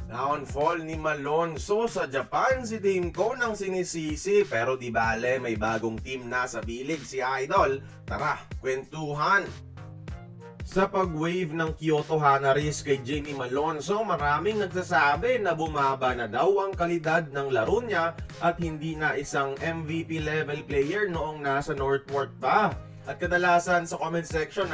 Downfall ni Malonzo sa Japan, si Team Con ang sinisisi, pero di bale may bagong team na sa bilig si Idol. Tara, kwentuhan! Sa pag-wave ng Kyoto Hanaris kay Jamie Malonzo, maraming nagsasabi na bumaba na daw ang kalidad ng laro niya at hindi na isang MVP level player noong nasa Northport pa. At kadalasan sa comment section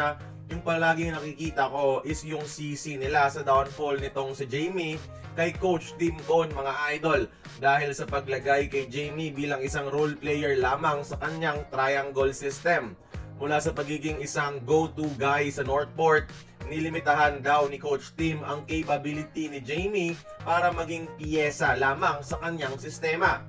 yung palaging nakikita ko is yung CC nila sa downfall nitong si Jamie kay Coach Team Con, mga idol, dahil sa paglagay kay Jamie bilang isang role player lamang sa kanyang triangle system. Mula sa pagiging isang go-to guy sa Northport, nilimitahan daw ni Coach Tim ang capability ni Jamie para maging piyesa lamang sa kanyang sistema.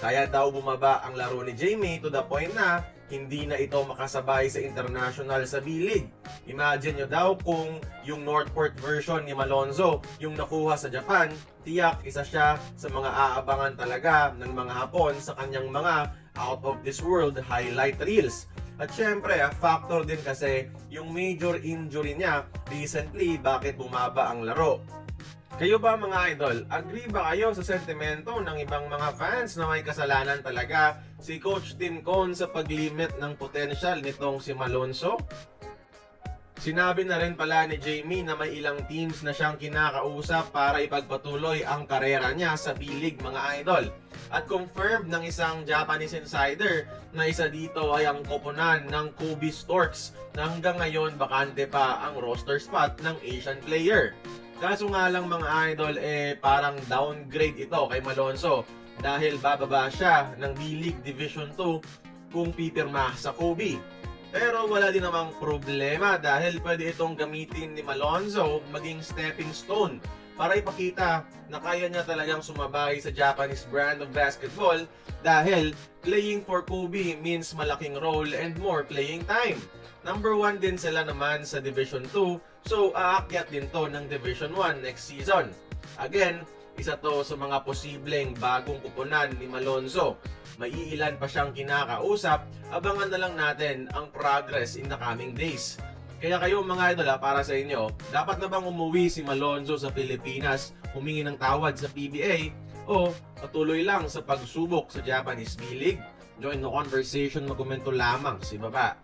Kaya daw bumaba ang laro ni Jamie to the point na hindi na ito makasabay sa international sa bilig. Imagine nyo daw kung yung Northport version ni Malonzo yung nakuha sa Japan, tiyak isa siya sa mga aabangan talaga ng mga Hapon sa kanyang mga out of this world highlight reels. At syempre, factor din kasi yung major injury niya recently bakit bumaba ang laro. Kayo ba mga idol, agree ba kayo sa sentimento ng ibang mga fans na may kasalanan talaga si Coach Tim Con sa paglimit ng potential nitong si Malonzo? Sinabi na rin pala ni Jamie na may ilang teams na siyang kinakausap para ipagpatuloy ang karera niya sa bilig, mga idol. At confirmed ng isang Japanese insider na isa dito ay ang koponan ng Kobe Storks na hanggang ngayon bakante pa ang roster spot ng Asian player. Kaso nga lang mga idol, parang downgrade ito kay Malonzo dahil bababa siya ng D-League Division 2 kung pipirma sa Kobe. Pero wala din namang problema dahil pwede itong gamitin ni Malonzo maging stepping stone para ipakita na kaya niya talagang sumabay sa Japanese brand of basketball dahil playing for Kobe means malaking role and more playing time. Number 1 din sila naman sa Division 2, so aakyat din to ng Division 1 next season. Again, isa to sa mga posibleng bagong kuponan ni Malonzo. May iilan pa siyang kinakausap, abangan na lang natin ang progress in the coming days. Kaya kayo mga idol, para sa inyo, dapat na bang umuwi si Malonzo sa Pilipinas, humingi ng tawad sa PBA, o patuloy lang sa pagsubok sa Japanese B-League? Join the conversation, magkomento lamang sa ibaba.